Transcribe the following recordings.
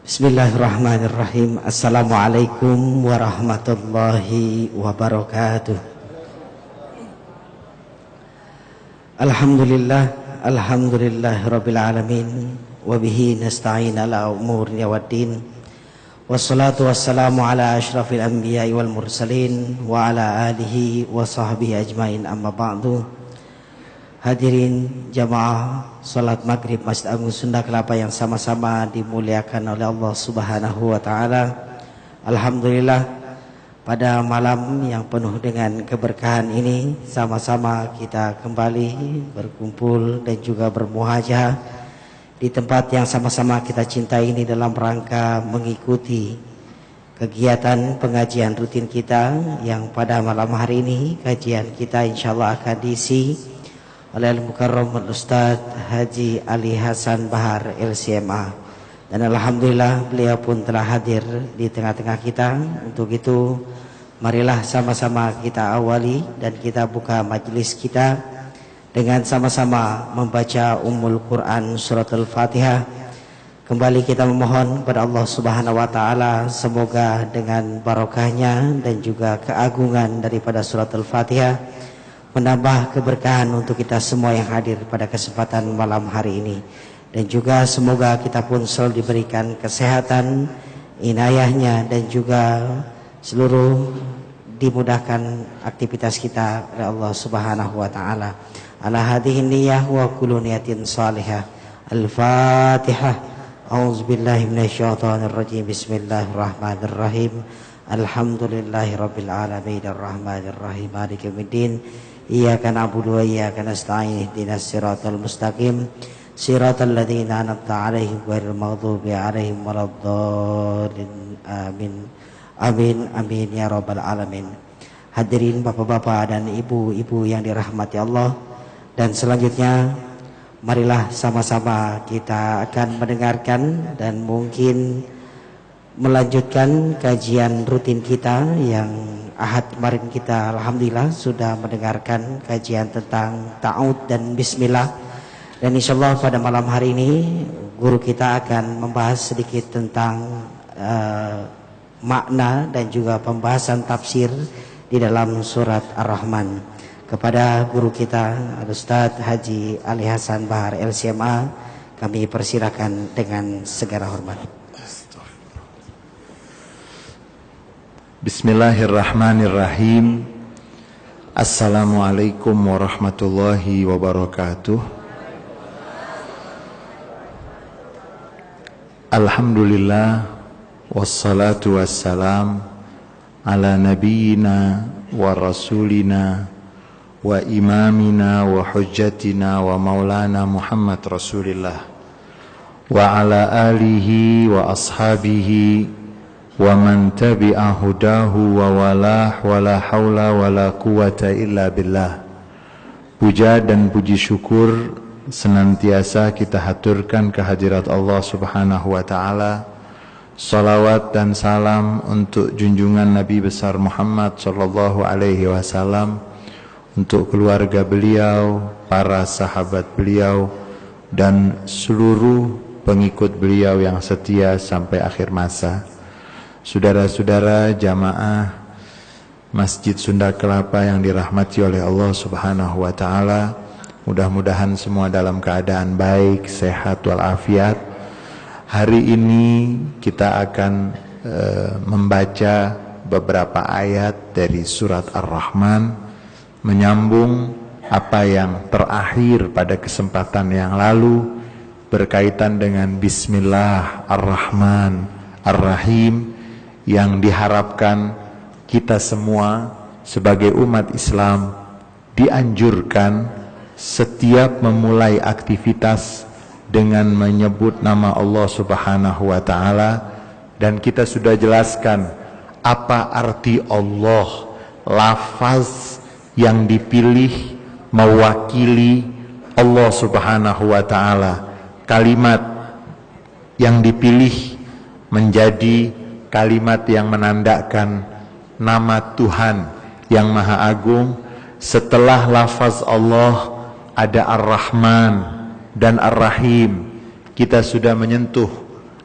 Bismillahirrahmanirrahim. Assalamualaikum warahmatullahi wabarakatuh. Alhamdulillahirabbil alamin wa bihi nasta'in ala umuri waddin. Wassalatu wassalamu ala asyrafil anbiya'i wal mursalin wa ala alihi wa sahbihi ajmain, amma ba'du. Hadirin jamaah salat maghrib Masjid Agung Sunda Kelapa yang sama-sama dimuliakan oleh Allah Subhanahu wa taala. Alhamdulillah, pada malam yang penuh dengan keberkahan ini sama-sama kita kembali berkumpul dan juga bermuhajah di tempat yang sama-sama kita cintai ini dalam rangka mengikuti kegiatan pengajian rutin kita yang pada malam hari ini kajian kita insyaallah akan diisi oleh Al-Mukarram Ustaz Haji Ali Hasan Bahar LCMA, dan alhamdulillah beliau pun telah hadir di tengah-tengah kita. Untuk itu marilah sama-sama kita awali dan kita buka majelis kita dengan sama-sama membaca Ummul Quran Surat Al-Fatihah. Kembali kita memohon kepada Allah Subhanahu wa taala semoga dengan barokahnya dan juga keagungan daripada Surat Al-Fatihah menambah keberkahan untuk kita semua yang hadir pada kesempatan malam hari ini, dan juga semoga kita pun selalu diberikan kesehatan, inayahnya, dan juga seluruh dimudahkan aktivitas kita oleh Allah Subhanahu wa taala. Ala hadhihi niyyah wa kullu niyatin salihah. Al-Fatihah. A'udzubillahi minasyaitonir rajim. Bismillahirrahmanirrahim. Alhamdulillahirabbil alamin arrahmanir rahim maliki yaumiddin. Iyyaka na'budu wa iyyaka nasta'in ihdinas siratal mustaqim siratal ladzina an'amta 'alaihim ghairil maghdubi 'alaihim waladdallin. Amin. Amin amin ya rabbal alamin. Hadirin bapak-bapak dan ibu-ibu yang dirahmati Allah, dan selanjutnya marilah sama-sama kita akan mendengarkan dan mungkin melanjutkan kajian rutin kita yang Ahad kemarin kita alhamdulillah sudah mendengarkan kajian tentang ta'awud dan bismillah, dan insyaallah pada malam hari ini guru kita akan membahas sedikit tentang makna dan juga pembahasan tafsir di dalam surat Ar-Rahman. Kepada guru kita Al-Ustaz Haji Ali Hasan Bahar LCMA kami persilakan dengan segala hormat. Bismillahirrahmanirrahim. Assalamualaikum warahmatullahi wabarakatuh. Alhamdulillah, wassalatu wassalam ala nabiyyina wa rasulina wa imamina wa hujjatina wa maulana Muhammad Rasulillah wa ala alihi wa ashabihi wa man tabi'a hudahu wa walah wa la hawla wa la quwata illa billah. Puja dan puji syukur senantiasa kita haturkan kehadirat Allah Subhanahu wa ta'ala. Salawat dan salam untuk junjungan Nabi besar Muhammad sallallahu alaihi wasallam, untuk keluarga beliau, para sahabat beliau, dan seluruh pengikut beliau yang setia sampai akhir masa. Saudara-saudara jamaah Masjid Sunda Kelapa yang dirahmati oleh Allah Subhanahu wa taala, mudah-mudahan semua dalam keadaan baik, sehat walafiat. Hari ini kita akan membaca beberapa ayat dari surat Ar-Rahman, menyambung apa yang terakhir pada kesempatan yang lalu berkaitan dengan Bismillah Ar-Rahman Ar-Rahim, yang diharapkan kita semua sebagai umat Islam dianjurkan setiap memulai aktivitas dengan menyebut nama Allah Subhanahu wa taala. Dan kita sudah jelaskan apa arti Allah, lafaz yang dipilih mewakili Allah Subhanahu wa taala, kalimat yang dipilih menjadi kalimat yang menandakan nama Tuhan yang Maha Agung. Setelah lafaz Allah ada Ar-Rahman dan Ar-Rahim. Kita sudah menyentuh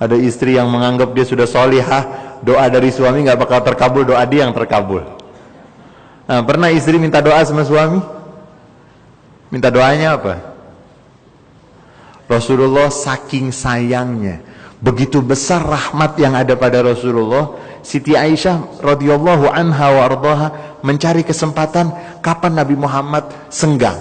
Ada istri yang menganggap dia sudah solihah, doa dari suami nggak bakal terkabul, doa dia yang terkabul. Pernah istri minta doa sama suami? Minta doanya apa? Rasulullah saking sayangnya, begitu besar rahmat yang ada pada Rasulullah, Siti Aisyah radhiyallahu anha wa ardhaha mencari kesempatan kapan Nabi Muhammad senggang.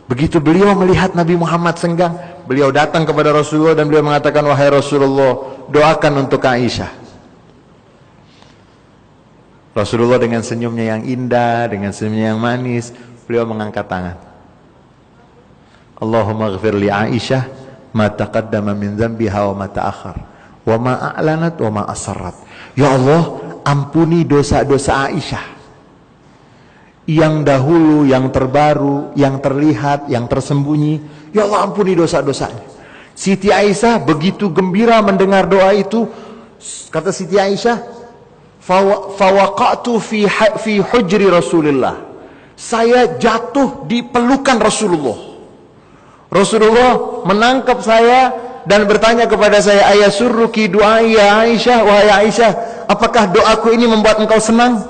Begitu beliau melihat Nabi Muhammad senggang, beliau datang kepada Rasulullah dan beliau mengatakan, wahai Rasulullah, doakan untuk Aisyah. Rasulullah dengan senyumnya yang indah, dengan senyumnya yang manis, beliau mengangkat tangan. Allahumma ghfir li Aisyah ma taqaddama min dhanbiha wa ma ta'akhkhar wa ma a'lanat wa ma asarrat. Ya Allah, ampuni dosa-dosa Aisyah, yang dahulu, yang terbaru, yang terlihat, yang tersembunyi. Ya Allah, ampuni dosa-dosanya. Siti Aisyah begitu gembira mendengar doa itu. Kata Siti Aisyah, fawaqatu fi hujri Rasulillah. Saya jatuh di pelukan Rasulullah. Rasulullah menangkap saya dan bertanya kepada saya, ayasurruki du'ai ya Aisyah, wahai Aisyah, apakah doaku ini membuat engkau senang?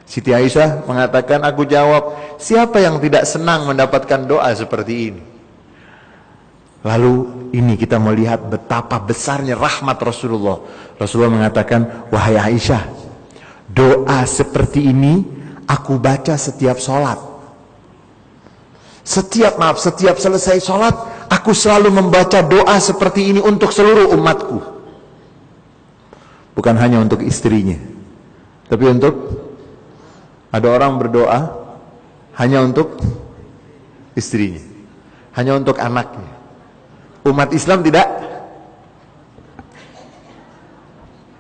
Siti Aisyah mengatakan, aku jawab, siapa yang tidak senang mendapatkan doa seperti ini? Lalu ini kita melihat betapa besarnya rahmat Rasulullah. Rasulullah mengatakan, wahai Aisyah, doa seperti ini aku baca setiap sholat. Setiap selesai sholat, aku selalu membaca doa seperti ini untuk seluruh umatku. Bukan hanya untuk istrinya, tapi untuk, ada orang berdoa hanya untuk istrinya, hanya untuk anaknya. Umat Islam tidak.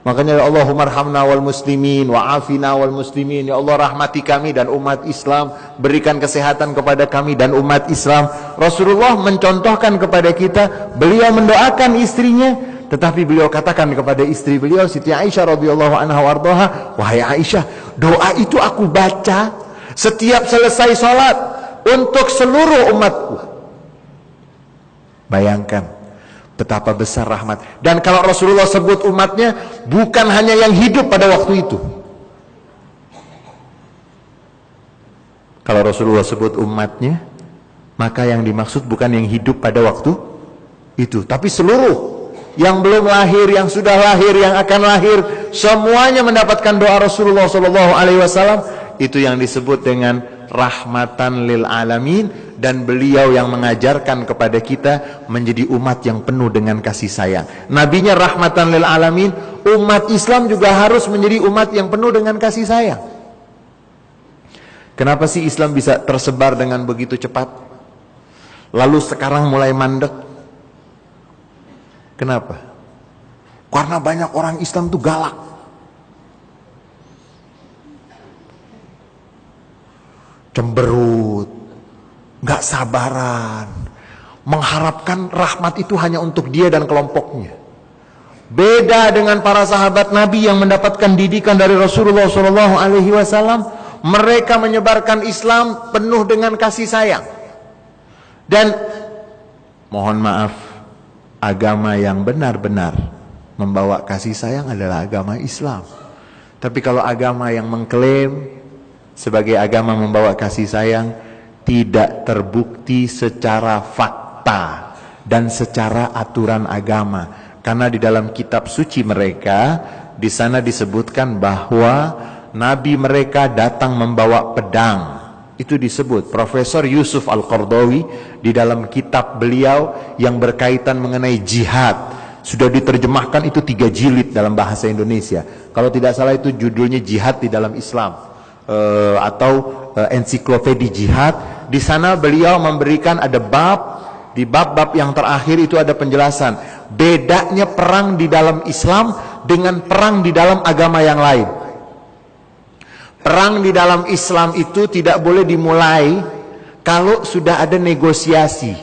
Makanya ya Allahumma arhamna wal muslimin wa afina wal muslimin. Ya Allah, rahmati kami dan umat Islam, berikan kesehatan kepada kami dan umat Islam. Rasulullah mencontohkan kepada kita, beliau mendoakan istrinya, tetapi beliau katakan kepada istri beliau Siti Aisyah radhiyallahu anha warḍaha, wahai Aisyah, doa itu aku baca setiap selesai sholat untuk seluruh umatku. Bayangkan betapa besar rahmat. Dan kalau Rasulullah sebut umatnya, bukan hanya yang hidup pada waktu itu. Kalau Rasulullah sebut umatnya, maka yang dimaksud bukan yang hidup pada waktu itu, tapi seluruh yang belum lahir, yang sudah lahir, yang akan lahir, semuanya mendapatkan doa Rasulullah SAW. Itu yang disebut dengan rahmatan lil alamin. Dan beliau yang mengajarkan kepada kita menjadi umat yang penuh dengan kasih sayang. Nabinya rahmatan lil alamin, umat Islam juga harus menjadi umat yang penuh dengan kasih sayang. Kenapa sih Islam bisa tersebar dengan begitu cepat, lalu sekarang mulai mandek? Kenapa? Karena banyak orang Islam tuh galak. Cemberut, gak sabaran, mengharapkan rahmat itu hanya untuk dia dan kelompoknya. Beda dengan para sahabat Nabi yang mendapatkan didikan dari Rasulullah SAW. Mereka menyebarkan Islam penuh dengan kasih sayang. Dan mohon maaf, agama yang benar-benar membawa kasih sayang adalah agama Islam. Tapi kalau agama yang mengklaim sebagai agama membawa kasih sayang, tidak terbukti secara fakta dan secara aturan agama. Karena di dalam kitab suci mereka, di sana disebutkan bahwa nabi mereka datang membawa pedang. Itu disebut. Profesor Yusuf Al-Qardawi di dalam kitab beliau yang berkaitan mengenai jihad, sudah diterjemahkan itu 3 jilid dalam bahasa Indonesia. Kalau tidak salah itu judulnya Jihad di dalam Islam, atau ensiklopedia jihad. Di sana beliau memberikan ada bab, di bab-bab yang terakhir itu ada penjelasan bedanya perang di dalam Islam dengan perang di dalam agama yang lain. Perang di dalam Islam itu tidak boleh dimulai kalau sudah ada negosiasi.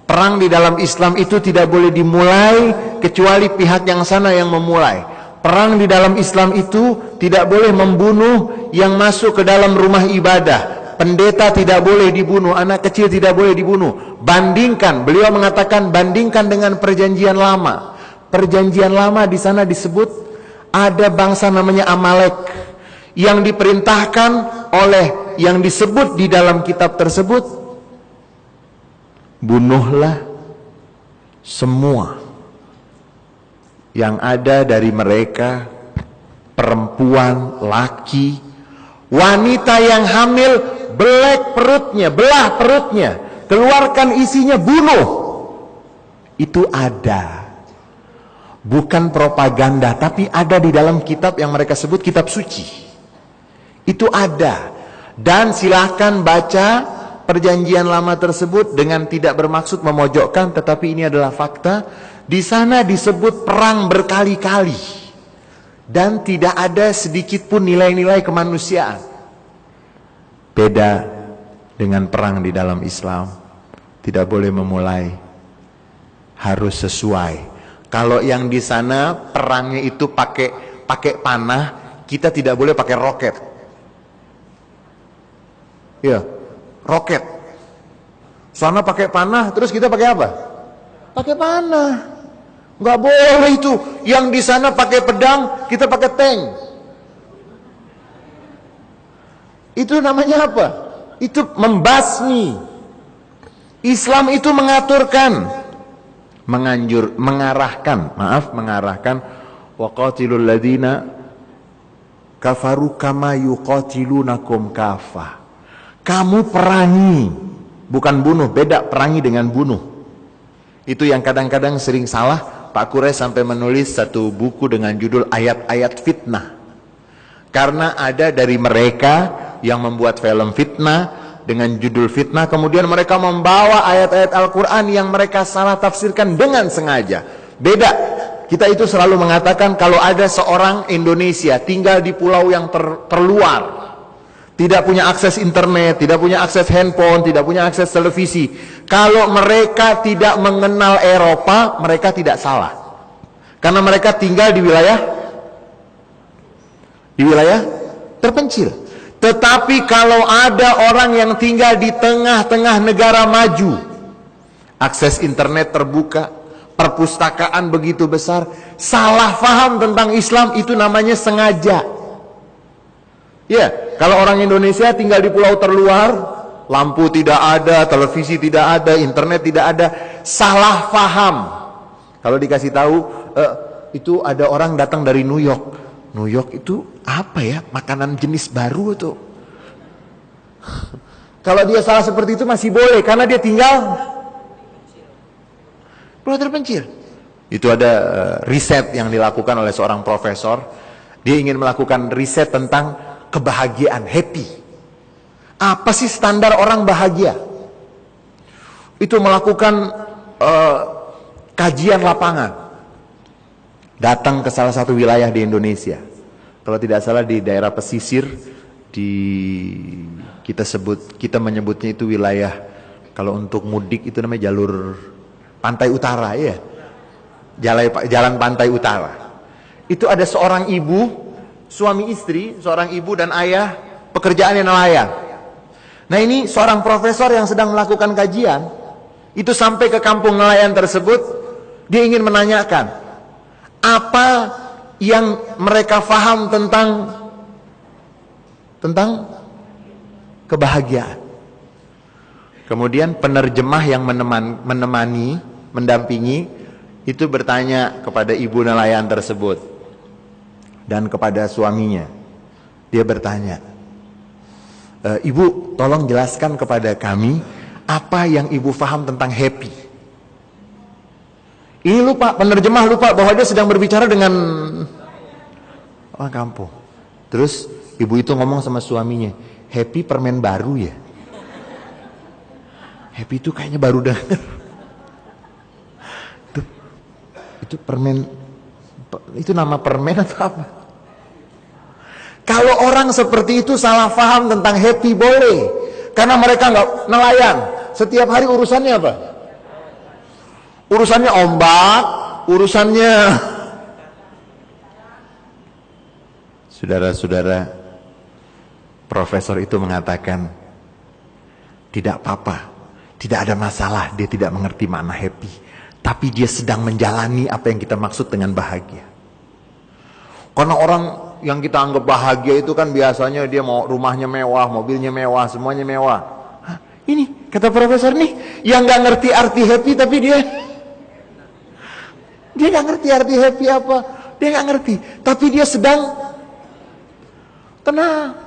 Perang di dalam Islam itu tidak boleh dimulai kecuali pihak yang sana yang memulai. Perang di dalam Islam itu tidak boleh membunuh yang masuk ke dalam rumah ibadah. pendeta tidak boleh dibunuh, anak kecil tidak boleh dibunuh. Bandingkan, beliau mengatakan bandingkan dengan perjanjian lama. Perjanjian lama di sana disebut ada bangsa namanya Amalek yang diperintahkan oleh yang disebut di dalam kitab tersebut, bunuhlah semua yang ada dari mereka, perempuan, laki, wanita yang hamil, belah perutnya, keluarkan isinya, bunuh. Itu ada. Bukan propaganda, tapi ada di dalam kitab yang mereka sebut kitab suci. Itu ada. Dan silahkan baca perjanjian lama tersebut dengan tidak bermaksud memojokkan, tetapi ini adalah fakta. Di sana disebut perang berkali-kali. Dan tidak ada sedikit pun nilai-nilai kemanusiaan. Beda dengan perang di dalam Islam. Tidak boleh memulai. Harus sesuai. Kalau yang di sana perangnya itu pakai panah, kita tidak boleh pakai roket. Ya, roket. Sana pakai panah, terus kita pakai apa? Pakai panah. Nggak boleh itu. Yang di sana pakai pedang, kita pakai tank. Itu namanya apa? Itu membasmi. Islam itu mengaturkan, mengarahkan waqatilul ladina kafaru kama yuqatilunakum kafah. Kamu perangi, bukan bunuh, beda perangi dengan bunuh. Itu yang kadang-kadang sering salah. Pak Quraisy sampai menulis satu buku dengan judul ayat-ayat fitnah. Karena ada dari mereka yang membuat film fitnah dengan judul fitnah, kemudian mereka membawa ayat-ayat Al-Quran yang mereka salah tafsirkan dengan sengaja. Beda. Kita itu selalu mengatakan kalau ada seorang Indonesia tinggal di pulau yang terluar, tidak punya akses internet, tidak punya akses handphone, tidak punya akses televisi, kalau mereka tidak mengenal Eropa, mereka tidak salah. Karena mereka tinggal di wilayah terpencil. Tetapi kalau ada orang yang tinggal di tengah-tengah negara maju, akses internet terbuka, perpustakaan begitu besar, salah faham tentang Islam itu namanya sengaja. Ya, kalau orang Indonesia tinggal di pulau terluar, lampu tidak ada, televisi tidak ada, internet tidak ada, salah faham. Kalau dikasih tahu, itu ada orang datang dari New York. New York itu apa ya? Makanan jenis baru tuh. Kalau dia salah seperti itu masih boleh, karena dia tinggal pulau terpencil. Itu ada riset yang dilakukan oleh seorang profesor. Dia ingin melakukan riset tentang kebahagiaan, happy. Apa sih standar orang bahagia? Itu melakukan kajian lapangan. Datang ke salah satu wilayah di Indonesia. Kalau tidak salah di daerah pesisir, kita menyebutnya itu wilayah, kalau untuk mudik itu namanya jalur pantai utara, ya. Jalan pantai utara. Itu ada seorang ibu, suami istri, seorang ibu dan ayah, pekerjaannya nelayan. Nah, ini seorang profesor yang sedang melakukan kajian, itu sampai ke kampung nelayan tersebut, dia ingin menanyakan apa yang mereka faham tentang kebahagiaan. Kemudian penerjemah yang mendampingi itu bertanya kepada ibu nelayan tersebut dan kepada suaminya. Dia bertanya, "Ibu, tolong jelaskan kepada kami apa yang ibu faham tentang happy." Ini lupa, penerjemah lupa bahwa dia sedang berbicara dengan orang kampung. Terus ibu itu ngomong sama suaminya, "Happy permen baru ya?" Happy itu kayaknya baru dengar. Itu permen, itu nama permen atau apa? Kalau orang seperti itu salah paham tentang happy boleh, karena mereka nggak nelayan. Setiap hari urusannya apa? Urusannya ombak, urusannya. Saudara-saudara, profesor itu mengatakan, Tidak apa-apa, tidak ada masalah dia tidak mengerti makna happy. Tapi dia sedang menjalani apa yang kita maksud dengan bahagia. Karena orang yang kita anggap bahagia itu kan biasanya dia mau rumahnya mewah, mobilnya mewah, semuanya mewah. Hah, ini kata profesor nih, yang gak ngerti arti happy tapi dia gak ngerti arti happy apa. Dia gak ngerti, tapi dia sedang tenang.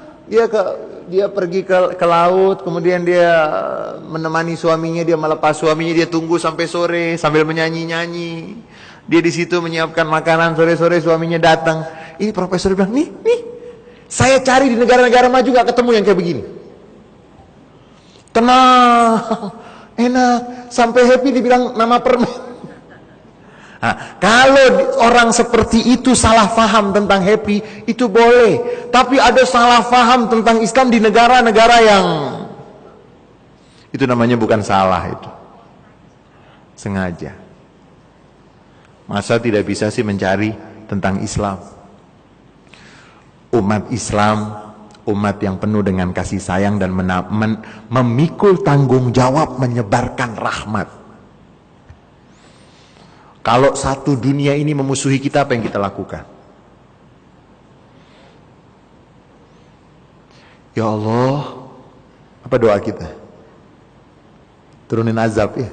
Dia pergi ke laut, kemudian dia menemani suaminya, dia melepas suaminya, dia tunggu sampai sore sambil menyanyi-nyanyi. Dia di situ menyiapkan makanan, sore-sore suaminya datang. Ini profesor bilang, nih, saya cari di negara-negara maju gak ketemu yang kayak begini. Tenang, enak, sampai happy dibilang nama permen. Nah, kalau orang seperti itu salah faham tentang happy, itu boleh. Tapi ada salah faham tentang Islam di negara-negara yang itu namanya bukan salah, itu sengaja. Masa tidak bisa sih mencari tentang Islam? Umat Islam, umat yang penuh dengan kasih sayang dan memikul tanggung jawab menyebarkan rahmat. Kalau satu dunia ini memusuhi kita, apa yang kita lakukan? Ya Allah, apa doa kita? Turunin azab ya?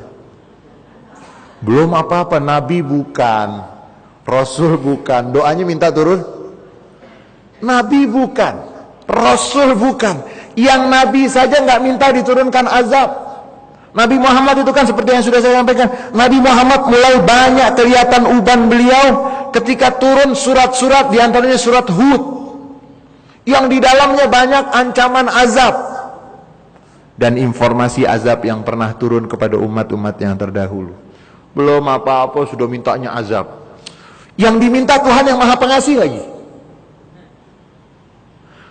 Belum apa-apa, Nabi bukan, Rasul bukan, doanya minta turun? Nabi bukan, Rasul bukan, yang Nabi saja nggak minta diturunkan azab. Nabi Muhammad itu kan seperti yang sudah saya sampaikan, Nabi Muhammad mulai banyak kelihatan uban beliau ketika turun surat-surat, diantaranya surat Hud, yang di dalamnya banyak ancaman azab dan informasi azab yang pernah turun kepada umat-umat yang terdahulu. Belum apa-apa sudah mintanya azab. Yang diminta Tuhan yang Maha Pengasih lagi.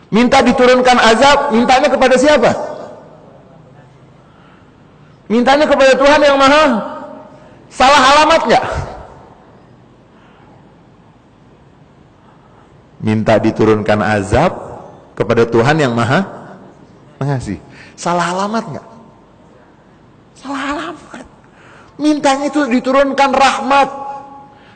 Minta diturunkan azab, mintanya kepada siapa? Mintanya kepada Tuhan yang Maha. Salah alamat nggak? Minta diturunkan azab kepada Tuhan yang Maha Pengasih. Salah alamat nggak? Salah alamat. Mintanya itu diturunkan rahmat.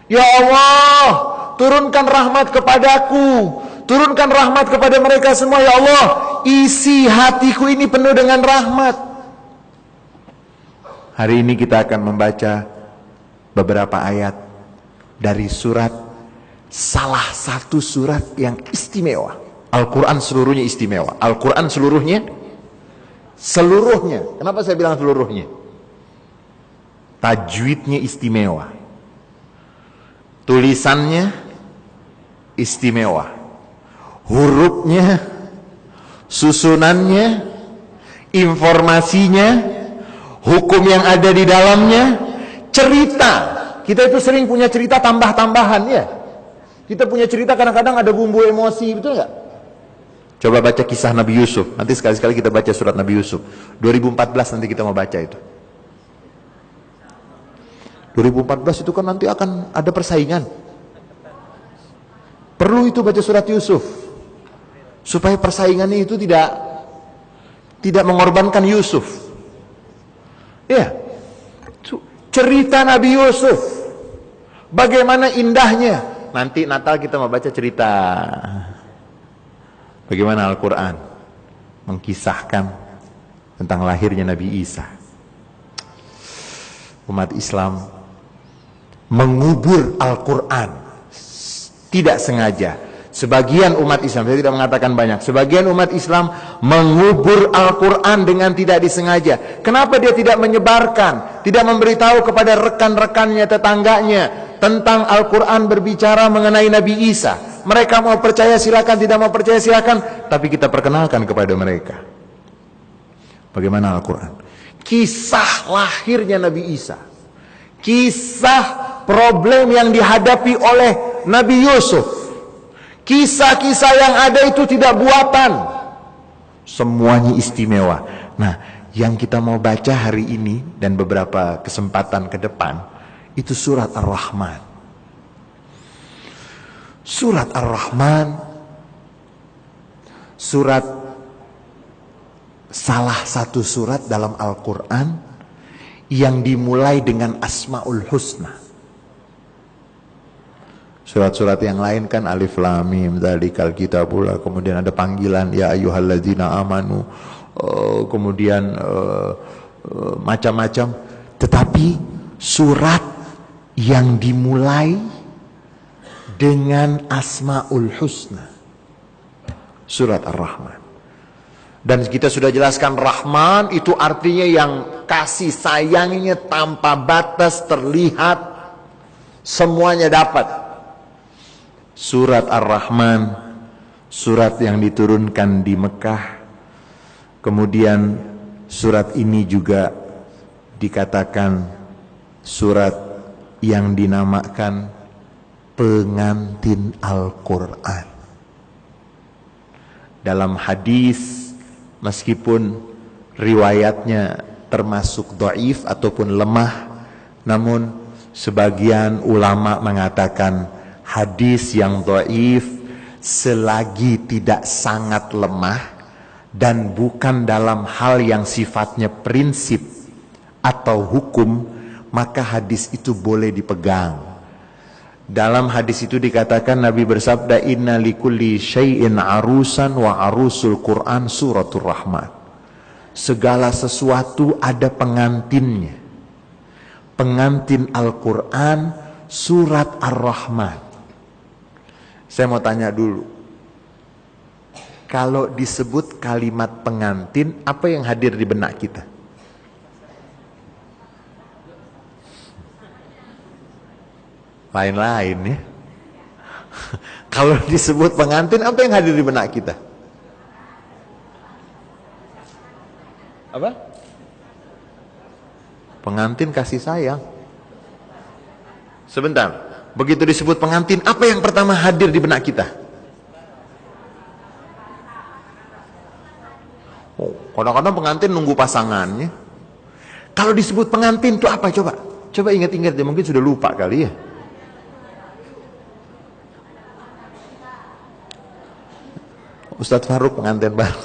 Ya Allah, turunkan rahmat kepadaku, turunkan rahmat kepada mereka semua. Ya Allah, isi hatiku ini penuh dengan rahmat. Hari ini kita akan membaca beberapa ayat dari surat, salah satu surat yang istimewa. Al-Quran seluruhnya istimewa. Al-Quran seluruhnya. Kenapa saya bilang seluruhnya? Tajwidnya istimewa. Tulisannya istimewa. Hurufnya, susunannya, informasinya, hukum yang ada di dalamnya, cerita. Kita itu sering punya cerita tambah-tambahan ya. Kita punya cerita kadang-kadang ada bumbu emosi, betul nggak? Coba baca kisah Nabi Yusuf. Nanti sekali-sekali kita baca surat Nabi Yusuf. 2014 nanti kita mau baca itu. 2014 itu kan nanti akan ada persaingan. Perlu itu baca surat Yusuf. Supaya persaingannya itu tidak mengorbankan Yusuf. Ya, cerita Nabi Yusuf, bagaimana indahnya. Nanti Natal kita mau baca cerita bagaimana Al-Quran mengkisahkan tentang lahirnya Nabi Isa. Umat Islam mengubur Al-Quran tidak sengaja. Sebagian umat Islam, saya tidak mengatakan banyak, sebagian umat Islam mengubur Al-Quran dengan tidak disengaja. Kenapa dia tidak menyebarkan, tidak memberitahu kepada rekan-rekannya, tetangganya tentang Al-Quran berbicara mengenai Nabi Isa? Mereka mau percaya silakan, tidak mau percaya silakan, tapi kita perkenalkan kepada mereka bagaimana Al-Quran. Kisah lahirnya Nabi Isa, kisah problem yang dihadapi oleh Nabi Yusuf, kisah-kisah yang ada itu tidak buatan, semuanya istimewa. Nah, yang kita mau baca hari ini dan beberapa kesempatan ke depan itu surat Ar-Rahman. Surat Ar-Rahman, surat salah satu surat dalam Al-Quran yang dimulai dengan Asmaul Husna. Surat-surat yang lain kan Alif Lam Mim dzalikal kitabul, kemudian ada panggilan ya ayyuhalladzina amanu, kemudian macam-macam. Tetapi surat yang dimulai dengan Asmaul Husna, surat Ar-Rahman. Dan kita sudah jelaskan Rahman itu artinya yang kasih sayangnya tanpa batas, terlihat, semuanya dapat. Surat Ar-Rahman, surat yang diturunkan di Mekah. Kemudian surat ini juga dikatakan surat yang dinamakan pengantin Al-Quran. Dalam hadis, meskipun riwayatnya termasuk dhaif ataupun lemah, namun sebagian ulama mengatakan hadis yang dhaif selagi tidak sangat lemah dan bukan dalam hal yang sifatnya prinsip atau hukum, maka hadis itu boleh dipegang. Dalam hadis itu dikatakan Nabi bersabda, inna likulli syai'in arusan wa arusul Quran suratul Rahman. Segala sesuatu ada pengantinnya. Pengantin Al-Quran surat Ar-Rahman. Saya mau tanya dulu, kalau disebut kalimat pengantin, apa yang hadir di benak kita? Lain-lain ya. Kalau disebut pengantin, apa yang hadir di benak kita? Apa? Pengantin kasih sayang. Sebentar, begitu disebut pengantin, apa yang pertama hadir di benak kita? Oh, kadang-kadang pengantin nunggu pasangannya. Kalau disebut pengantin itu apa coba? Coba ingat-ingat ya, mungkin sudah lupa kali ya. Ustadz Faruk pengantin baru.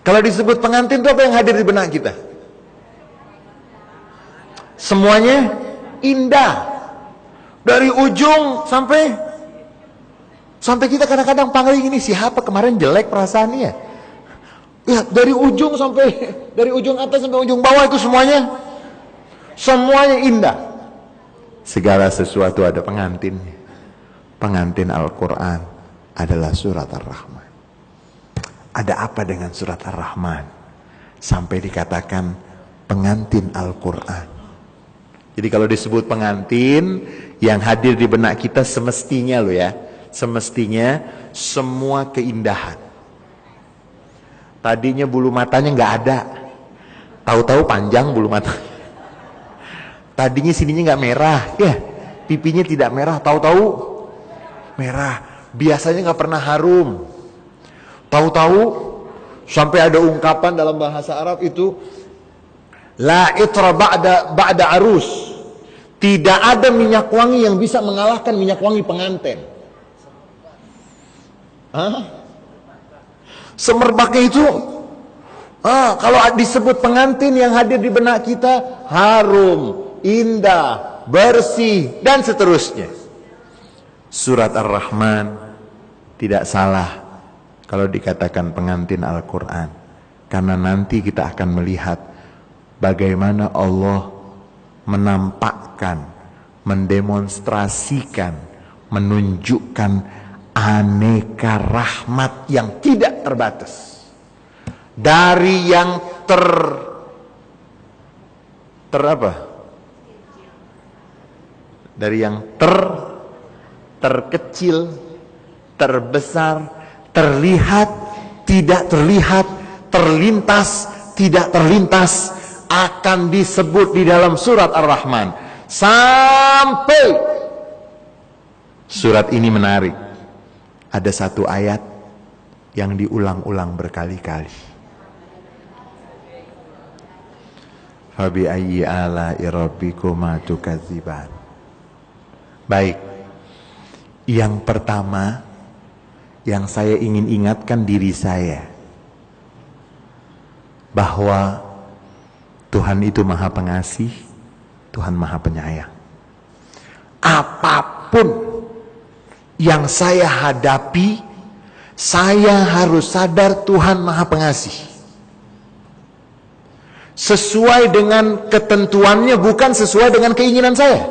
Kalau disebut pengantin itu apa yang hadir di benak kita? Semuanya indah. Dari ujung sampai kita kadang-kadang panggil ini siapa kemarin jelek perasaannya. Ya, dari ujung atas sampai ujung bawah itu semuanya indah. Segala sesuatu ada pengantinnya. Pengantin Al-Quran adalah surat Ar-Rahman. Ada apa dengan surat Ar-Rahman sampai dikatakan pengantin Al-Quran? Jadi kalau disebut pengantin, yang hadir di benak kita semestinya loh ya, semestinya semua keindahan. Tadinya bulu matanya nggak ada, tahu-tahu panjang bulu mata. Tadinya sininya nggak merah, ya pipinya tidak merah, tahu-tahu merah. Biasanya nggak pernah harum, tahu-tahu sampai ada ungkapan dalam bahasa Arab itu la itra ba'da arus, tidak ada minyak wangi yang bisa mengalahkan minyak wangi pengantin. Semerbaknya itu kalau disebut pengantin yang hadir di benak kita harum, indah, bersih dan seterusnya. Surat Ar-Rahman tidak salah kalau dikatakan pengantin Al-Quran, karena nanti kita akan melihat bagaimana Allah menampakkan, mendemonstrasikan, menunjukkan aneka rahmat yang tidak terbatas. Dari yang dari yang terkecil, terbesar, terlihat, tidak terlihat, terlintas, tidak terlintas, akan disebut di dalam surat Ar-Rahman. Sampai surat ini menarik, ada satu ayat yang diulang-ulang berkali-kali. Fabi ayyi ala'i rabbikuma tukadziban. Baik. Yang pertama yang saya ingin ingatkan diri saya, bahwa Tuhan itu Maha Pengasih, Tuhan Maha Penyayang. Apapun yang saya hadapi, saya harus sadar Tuhan Maha Pengasih. Sesuai dengan ketentuannya, bukan sesuai dengan keinginan saya.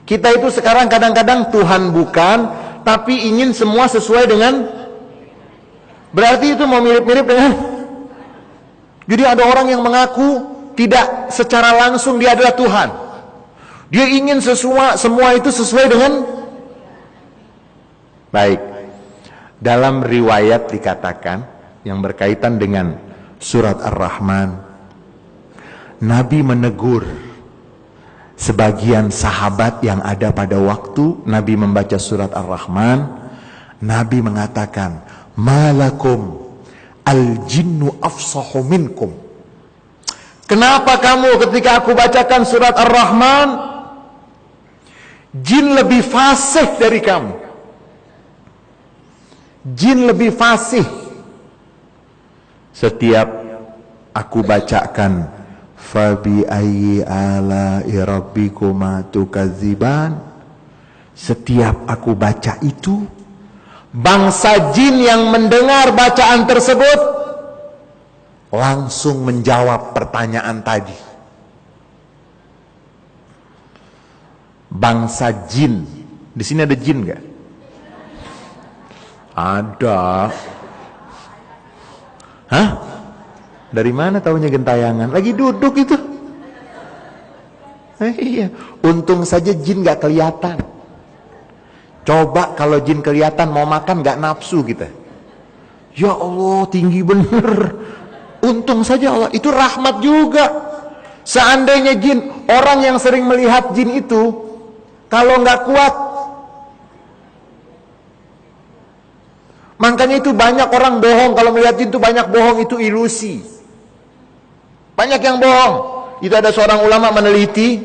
Kita itu sekarang kadang-kadang Tuhan bukan, tapi ingin semua sesuai dengan, berarti itu mau mirip-mirip dengan. Jadi ada orang yang mengaku tidak secara langsung dia adalah Tuhan. Dia ingin semua itu sesuai dengan. Baik. Dalam riwayat dikatakan yang berkaitan dengan surat Ar-Rahman, Nabi menegur sebagian sahabat yang ada pada waktu Nabi membaca surat Ar-Rahman. Nabi mengatakan, malakum al-jinnu afsahu minkum. Kenapa kamu ketika aku bacakan surat Ar-Rahman, jin lebih fasih dari kamu? Jin lebih fasih. Setiap aku bacakan, fabi ayyi ala'i rabbikuma tukadziban, setiap aku baca itu, bangsa jin yang mendengar bacaan tersebut langsung menjawab pertanyaan tadi. Bangsa jin, di sini ada jin nggak? Ada. Hah? Dari mana taunya gentayangan? Lagi duduk itu. Iya. Untung saja jin nggak kelihatan. Coba kalau jin kelihatan mau makan nggak nafsu kita. Ya Allah, tinggi bener. Untung saja Allah, itu rahmat juga. Seandainya jin, orang yang sering melihat jin itu, kalau nggak kuat, makanya itu banyak orang bohong. Kalau melihat jin itu banyak bohong, itu ilusi. Banyak yang bohong. Itu ada seorang ulama meneliti.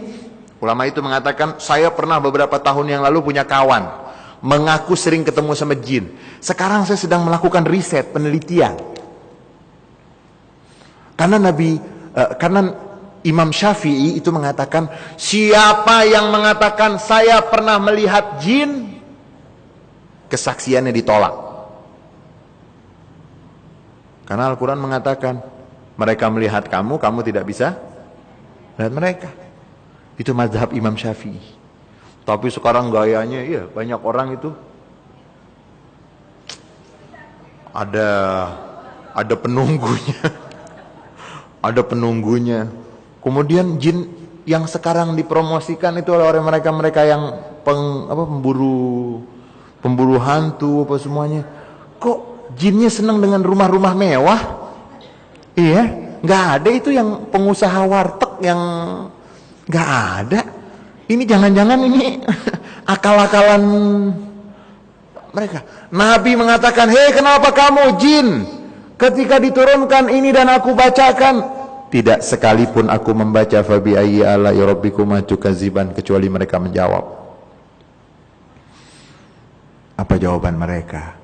Ulama itu mengatakan, saya pernah beberapa tahun yang lalu punya kawan mengaku sering ketemu sama jin. Sekarang saya sedang melakukan riset, penelitian. Karena Imam Syafi'i itu mengatakan, siapa yang mengatakan saya pernah melihat jin, kesaksiannya ditolak. Karena Al-Quran mengatakan, mereka melihat kamu, kamu tidak bisa melihat mereka. Itu mazhab Imam Syafi'i. Tapi sekarang gayanya, iya banyak orang itu ada penunggunya. Ada penunggunya. Kemudian jin yang sekarang dipromosikan itu oleh mereka yang pemburu hantu apa semuanya. Kok jinnya senang dengan rumah-rumah mewah? Iya, nggak ada itu yang pengusaha warteg yang nggak ada. Ini jangan-jangan ini akal-akalan mereka. Nabi mengatakan, hei kenapa kamu jin? Ketika diturunkan ini dan aku bacakan, tidak sekalipun aku membaca fabi ayyi ala'i rabbikuma tukadziban, kecuali mereka menjawab. Apa jawaban mereka?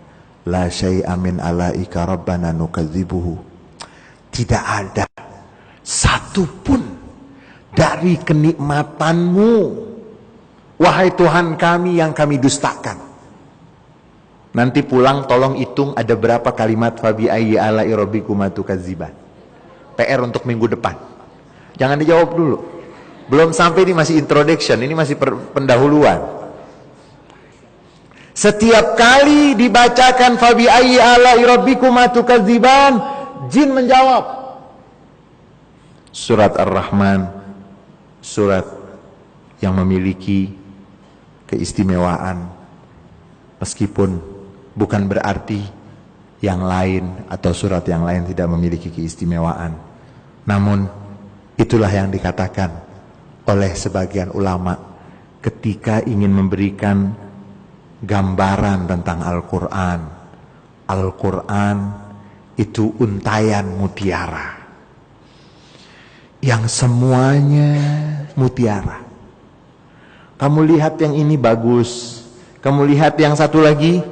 La syai'a min alaika rabbana nukadzibuhu. Tidak ada satupun dari kenikmatanmu, wahai Tuhan kami, yang kami dustakan. Nanti pulang tolong hitung ada berapa kalimat fabi ayyi ala'i rabbikuma tukadziban. PR untuk minggu depan. Jangan dijawab dulu. Belum sampai, ini masih introduction, ini masih pendahuluan. Setiap kali dibacakan fabi ayyi ala'i rabbikuma tukadziban, jin menjawab. Surat Ar-Rahman, surat yang memiliki keistimewaan, meskipun bukan berarti yang lain atau surat yang lain tidak memiliki keistimewaan. Namun itulah yang dikatakan oleh sebagian ulama ketika ingin memberikan gambaran tentang Al-Quran. Al-Quran itu untayan mutiara yang semuanya mutiara. Kamu lihat yang ini bagus, kamu lihat yang satu lagi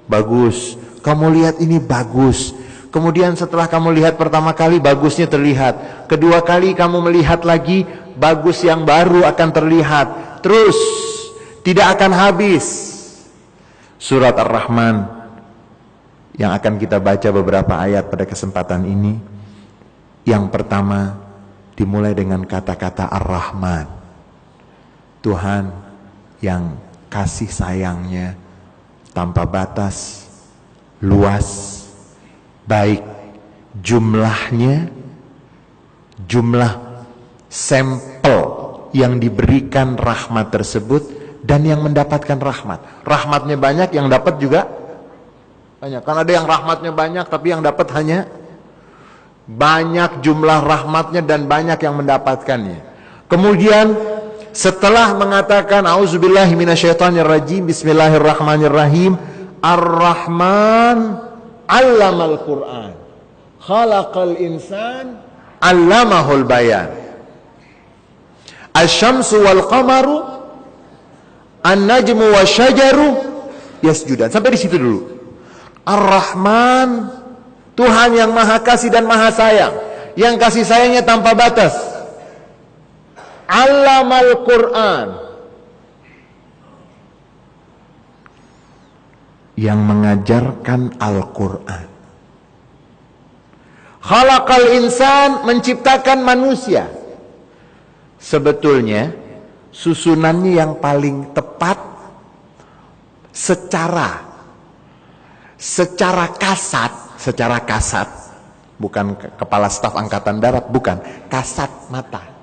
bagus, kamu lihat ini bagus, Kemudian setelah kamu lihat pertama kali, bagusnya terlihat. Kedua kali kamu melihat lagi, bagus yang baru akan terlihat. Terus, tidak akan habis. Surat Ar-Rahman yang akan kita baca beberapa ayat pada kesempatan ini. Yang pertama dimulai dengan kata-kata Ar-Rahman. Tuhan yang kasih sayangnya tanpa batas, luas, baik jumlahnya, jumlah sampel yang diberikan rahmat tersebut dan yang mendapatkan rahmat. Rahmatnya banyak, yang dapat juga banyak. Kan ada yang rahmatnya banyak tapi yang dapat hanya banyak jumlah rahmatnya dan banyak yang mendapatkannya. Kemudian setelah mengatakan auzubillahi minasyaitonirrajim, bismillahirrahmanirrahim, Ar-Rahman 'allamal Qur'an, khalaqal insan 'allamahul bayan, asy-syamsu wal qamaru, an-najmu wasyajaru yasjudan. Sampai di situ dulu. Ar-Rahman, Tuhan yang maha kasih dan maha sayang, yang kasih sayangnya tanpa batas. 'Allamal Qur'an, yang mengajarkan Al-Quran. Khalaqal insan, menciptakan manusia. Sebetulnya susunannya yang paling tepat secara kasat, bukan kepala staf angkatan darat, bukan, kasat mata.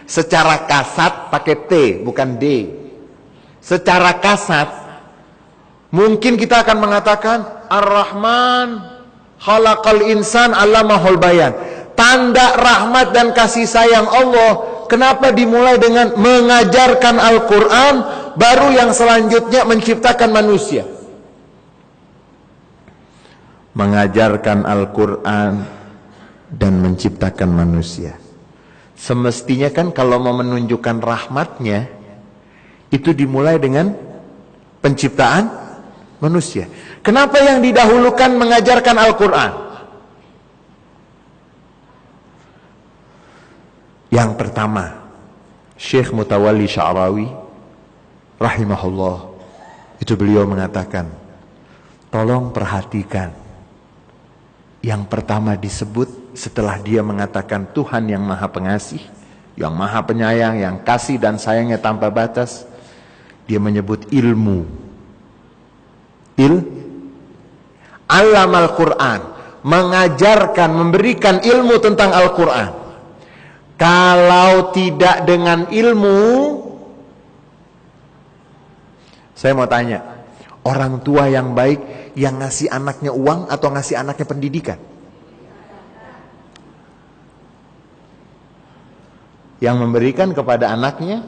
Secara kasat pakai T bukan D. Secara kasat mungkin kita akan mengatakan Ar-Rahman khalaqal insan 'allamahul bayan. Tanda rahmat dan kasih sayang Allah, kenapa dimulai dengan mengajarkan Al-Quran, baru yang selanjutnya menciptakan manusia. Mengajarkan Al-Quran dan menciptakan manusia. Semestinya kan kalau mau menunjukkan rahmatnya, itu dimulai dengan penciptaan manusia. Kenapa yang didahulukan mengajarkan Al-Quran? Yang pertama, Syekh Mutawalli Sya'rawi rahimahullah, itu beliau mengatakan, tolong perhatikan, yang pertama disebut setelah dia mengatakan Tuhan yang maha pengasih, yang maha penyayang, yang kasih dan sayangnya tanpa batas, dia menyebut ilmu. Allamal Quran, mengajarkan, memberikan ilmu tentang Al-Quran. Kalau tidak dengan ilmu, saya mau tanya, orang tua yang baik yang ngasih anaknya uang atau ngasih anaknya pendidikan? Yang memberikan kepada anaknya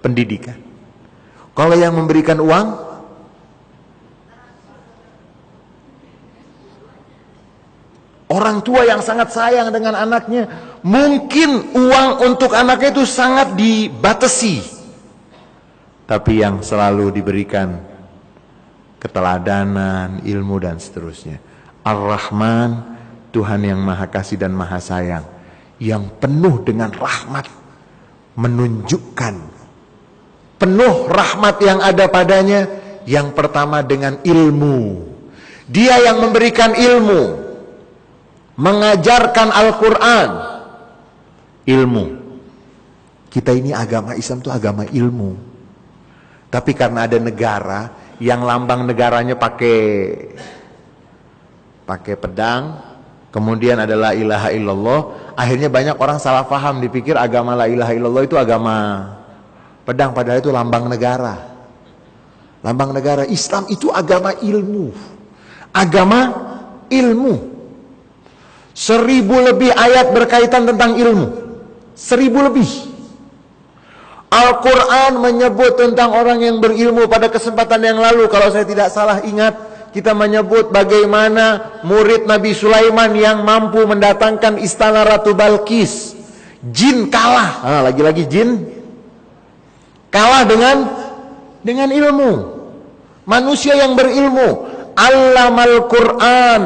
pendidikan. Kalau yang memberikan uang, orang tua yang sangat sayang dengan anaknya, mungkin uang untuk anaknya itu sangat dibatasi, tapi yang selalu diberikan keteladanan, ilmu dan seterusnya. Ar-Rahman, Tuhan yang maha kasih dan maha sayang, yang penuh dengan rahmat, menunjukkan penuh rahmat yang ada padanya. Yang pertama dengan ilmu, dia yang memberikan ilmu, mengajarkan Al-Quran. Ilmu, kita ini agama Islam itu agama ilmu. Tapi karena ada negara yang lambang negaranya pakai pedang, kemudian ada la ilaha illallah, akhirnya banyak orang salah paham, dipikir agama la ilaha illallah itu agama pedang, padahal itu lambang negara. Lambang negara. Islam itu agama ilmu. Agama ilmu. 1000 lebih ayat berkaitan tentang ilmu. 1000 lebih. Al-Quran menyebut tentang orang yang berilmu. Pada kesempatan yang lalu, kalau saya tidak salah ingat, kita menyebut bagaimana murid Nabi Sulaiman yang mampu mendatangkan istana Ratu Balkis. Jin kalah. Lagi-lagi jin kalah dengan ilmu. Manusia yang berilmu. Allamal Quran,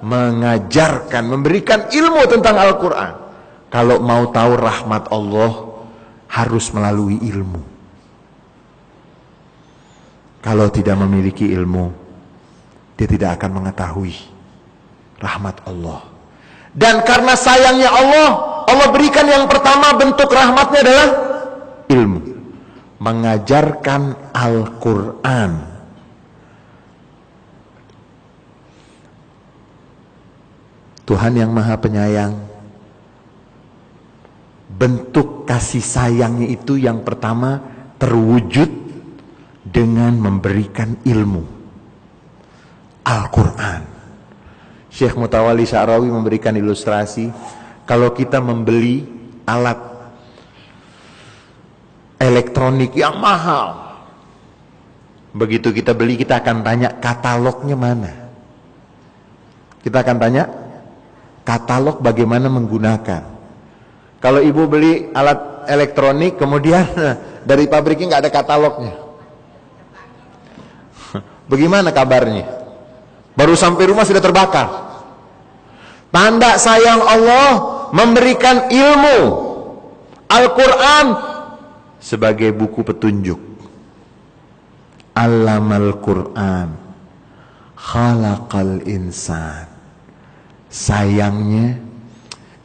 mengajarkan, memberikan ilmu tentang Al-Quran. Kalau mau tahu rahmat Allah, harus melalui ilmu. Kalau tidak memiliki ilmu, dia tidak akan mengetahui rahmat Allah. Dan karena sayangnya Allah, Allah berikan yang pertama bentuk rahmatnya adalah ilmu. Mengajarkan Al-Quran. Tuhan yang Maha Penyayang, bentuk kasih sayangnya itu yang pertama terwujud dengan memberikan ilmu. Al-Quran. Syekh Mutawalli Sya'rawi memberikan ilustrasi, kalau kita membeli alat elektronik yang mahal, begitu kita beli, kita akan tanya katalognya mana. Kita akan tanya katalog bagaimana menggunakan. Kalau ibu beli alat elektronik kemudian dari pabriknya nggak ada katalognya, bagaimana kabarnya? Baru sampai rumah sudah terbakar. Tanda sayang Allah memberikan ilmu Al-Quran sebagai buku petunjuk. Allamal Quran khalaqal insan. Sayangnya,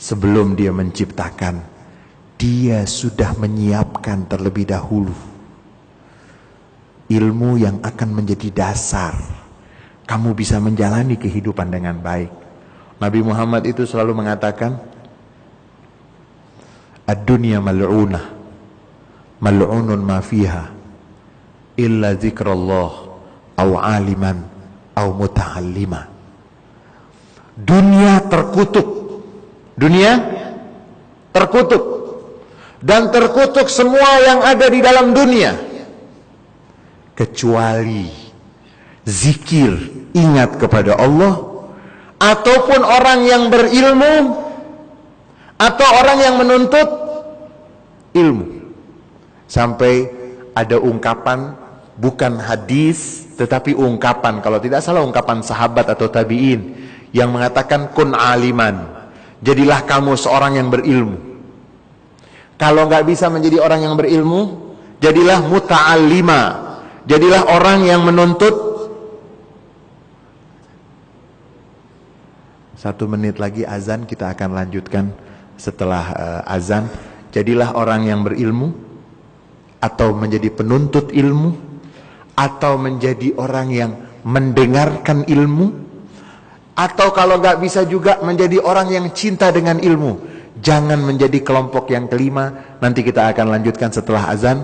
sebelum dia menciptakan, dia sudah menyiapkan terlebih dahulu ilmu yang akan menjadi dasar kamu bisa menjalani kehidupan dengan baik. Nabi Muhammad itu selalu mengatakan, ad-dunya mal'unah, mal'unun ma fiha, illa zikrullah, aw aliman, aw muta'allima. Dunia terkutuk. Dunia terkutuk. Dan terkutuk semua yang ada di dalam dunia, kecuali zikir, ingat kepada Allah, ataupun orang yang berilmu, atau orang yang menuntut ilmu. Sampai ada ungkapan, bukan hadis, tetapi ungkapan, kalau tidak salah ungkapan sahabat atau tabi'in, yang mengatakan kun aliman, jadilah kamu seorang yang berilmu. Kalau nggak bisa menjadi orang yang berilmu, jadilah muta'allima, jadilah orang yang menuntut. 1 menit lagi azan, kita akan lanjutkan setelah azan. Jadilah orang yang berilmu, atau menjadi penuntut ilmu, atau menjadi orang yang mendengarkan ilmu, atau kalau nggak bisa juga menjadi orang yang cinta dengan ilmu. Jangan menjadi kelompok yang kelima. Nanti kita akan lanjutkan setelah azan.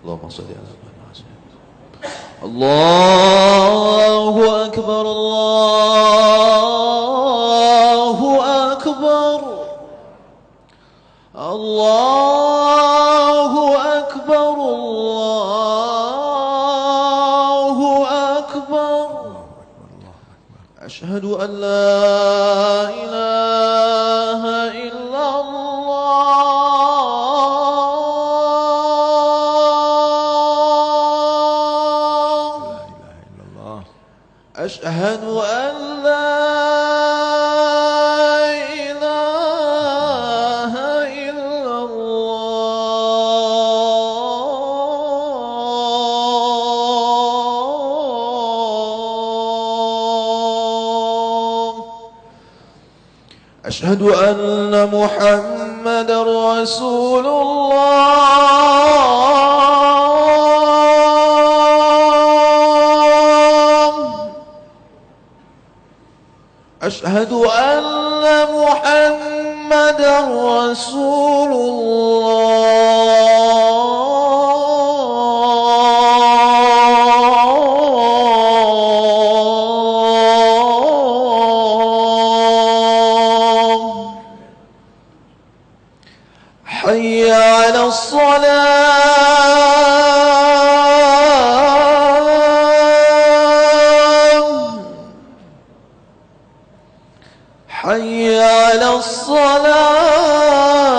Allahumma shalli ala Muhammad. Allahu akbar, Allahu akbar, Allahu akbar, Allahu akbar. Asyhadu an la ilaha illallah. Asyhadu an la أشهد أن محمدًا رسول الله. أشهد أن محمدًا رسول حي على الصلاة، حي على الصلاة.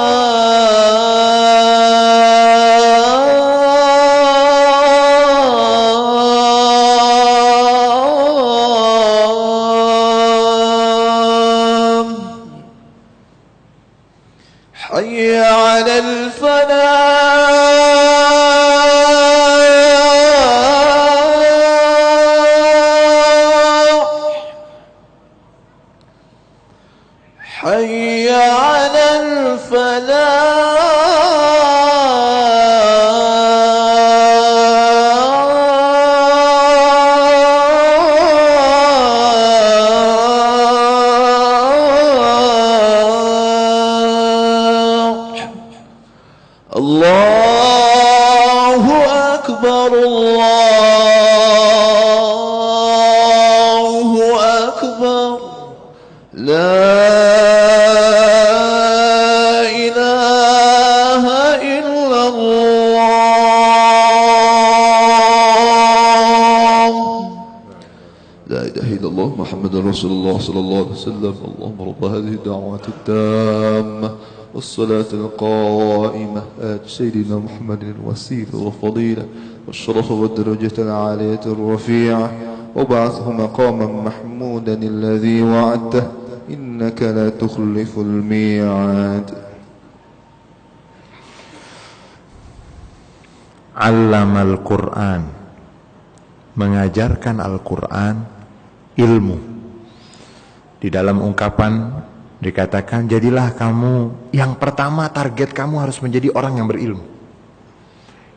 على الفلاح حي على الفلاح الله أكبر الله أكبر لا إله إلا الله لا إله إلا الله محمد رسول الله صلى الله عليه وسلم اللهم رب هذه الدعوات التامة والصلاة القائمة آت سيدنا محمد الوسيلة والفضيلة والشرف والدرجة العالية الرفيعة وابعثه مقاما محمودا الذي وعدته إنك لا تخلف الميعاد. Allamal Quran, mengajarkan Al-Quran ilmu. Di dalam ungkapan dikatakan, jadilah kamu yang pertama, target kamu harus menjadi orang yang berilmu.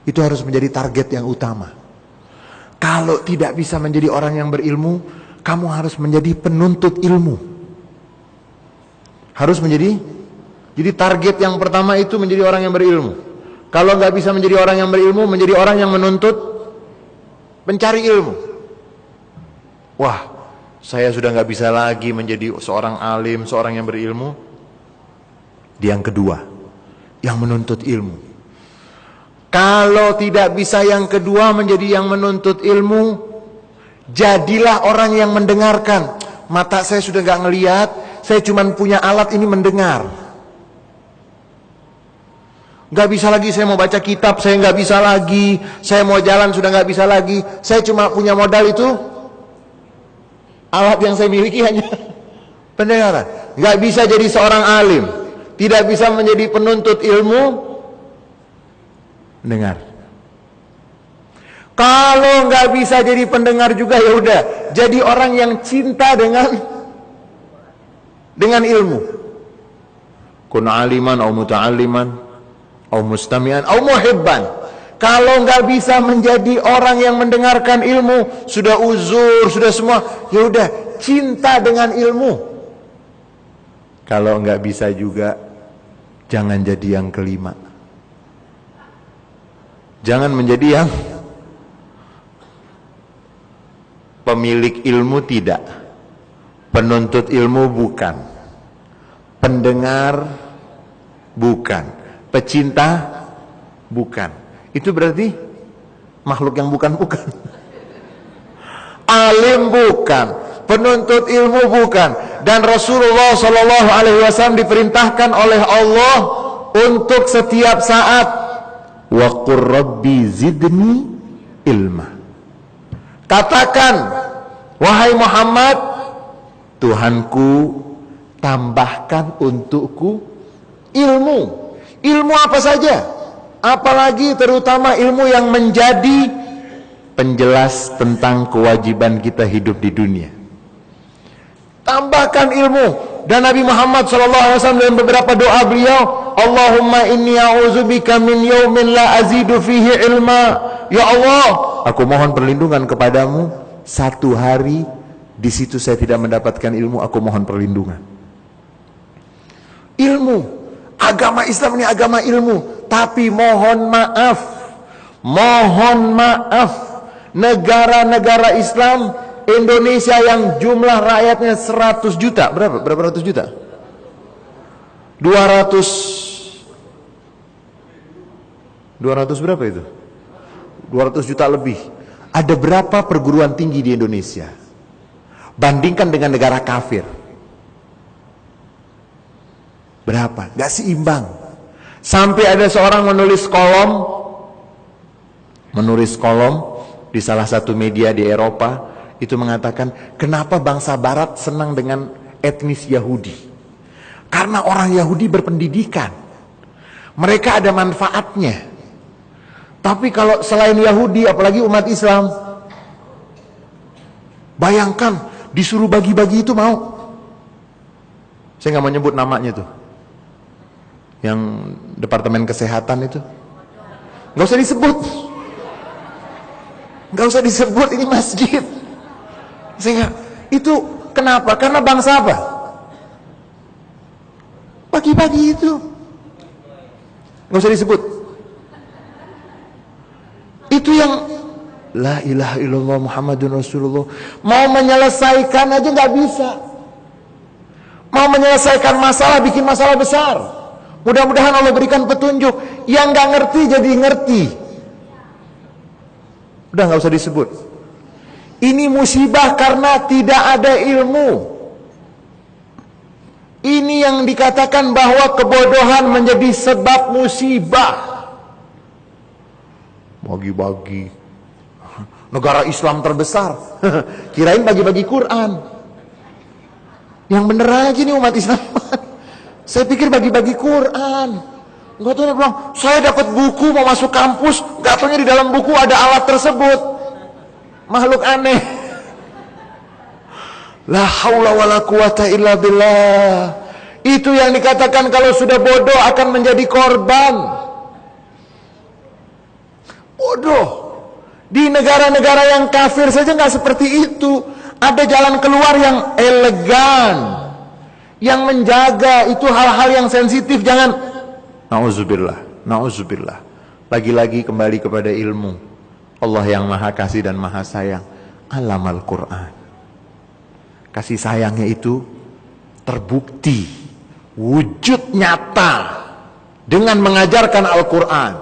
Itu harus menjadi target yang utama. Kalau tidak bisa menjadi orang yang berilmu, kamu harus menjadi penuntut ilmu. Harus menjadi, jadi target yang pertama itu menjadi orang yang berilmu. Kalau nggak bisa menjadi orang yang berilmu, menjadi orang yang menuntut, pencari ilmu. Wah, saya sudah nggak bisa lagi menjadi seorang alim, seorang yang berilmu. Yang kedua, yang menuntut ilmu. Kalau tidak bisa yang kedua menjadi yang menuntut ilmu, jadilah orang yang mendengarkan. Mata saya sudah nggak ngelihat, saya cuma punya alat ini mendengar. Nggak bisa lagi saya mau baca kitab, saya nggak bisa lagi. Saya mau jalan sudah nggak bisa lagi. Saya cuma punya modal itu. Alat yang saya miliki hanya pendengaran. Nggak bisa jadi seorang alim, tidak bisa menjadi penuntut ilmu, dengar. Kalau nggak bisa jadi pendengar juga, ya udah jadi orang yang cinta dengan ilmu. Kun aliman atau muta'alliman atau mustami'an atau muhibban. Kalau nggak bisa menjadi orang yang mendengarkan ilmu, sudah uzur, sudah semua, ya udah cinta dengan ilmu. Kalau nggak bisa juga, jangan jadi yang kelima. Jangan menjadi yang pemilik ilmu tidak, penuntut ilmu bukan, pendengar bukan, pecinta bukan. Itu berarti makhluk yang bukan-bukan. Alim bukan, penuntut ilmu bukan. Dan Rasulullah SAW diperintahkan oleh Allah untuk setiap saat, wa qur rabbi zidni ilma. Katakan, wahai Muhammad, Tuhanku tambahkan untukku ilmu. Ilmu apa saja? Apalagi terutama ilmu yang menjadi penjelas tentang kewajiban kita hidup di dunia. Tambahkan ilmu. Dan Nabi Muhammad SAW dalam beberapa doa beliau, Allahumma inni a'udzubika min yaumin la azidu fihi ilma. Ya Allah, aku mohon perlindungan kepadamu satu hari di situ saya tidak mendapatkan ilmu, aku mohon perlindungan. Ilmu, agama Islam ini agama ilmu. Tapi mohon maaf, negara-negara Islam, Indonesia yang jumlah rakyatnya 100 juta, berapa ratus juta? 200 berapa itu? 200 juta lebih. Ada berapa perguruan tinggi di Indonesia? Bandingkan dengan negara kafir. Berapa? Gak seimbang. Sampai ada seorang menulis kolom di salah satu media di Eropa, itu mengatakan, kenapa bangsa Barat senang dengan etnis Yahudi? Karena orang Yahudi berpendidikan. mereka ada manfaatnya. Tapi kalau selain Yahudi, apalagi umat Islam, bayangkan disuruh bagi-bagi itu mau. Saya nggak mau nyebut namanya tuh, yang departemen kesehatan itu, nggak usah disebut, nggak usah disebut, ini masjid. Sehingga itu kenapa? Karena bangsa apa? Bagi-bagi itu, nggak usah disebut. Itu yang la ilaha illallah Muhammadun Rasulullah, mau menyelesaikan aja nggak bisa. Mau menyelesaikan masalah, bikin masalah besar. Mudah-mudahan Allah berikan petunjuk. Yang nggak ngerti jadi ngerti. Udah nggak usah disebut. Ini musibah karena tidak ada ilmu. Ini yang dikatakan bahwa kebodohan menjadi sebab musibah. Bagi-bagi. Negara Islam terbesar. Kirain bagi-bagi Quran. Yang bener aja nih umat Islam. Saya pikir bagi-bagi Quran. Enggak tahu, dia bilang, saya dapat buku mau masuk kampus, enggak tahunya di dalam buku ada alat tersebut. Makhluk aneh. La haula wala quwata illa billah. Itu yang dikatakan kalau sudah bodoh akan menjadi korban. Bodoh. Di negara-negara yang kafir saja enggak seperti itu. Ada jalan keluar yang elegan, yang menjaga itu hal-hal yang sensitif. Jangan, na'udzubillah, na'udzubillah. Lagi-lagi kembali kepada ilmu. Allah yang maha kasih dan maha sayang. Alamal Quran. Kasih sayangnya itu terbukti, wujud nyata dengan mengajarkan Al-Quran.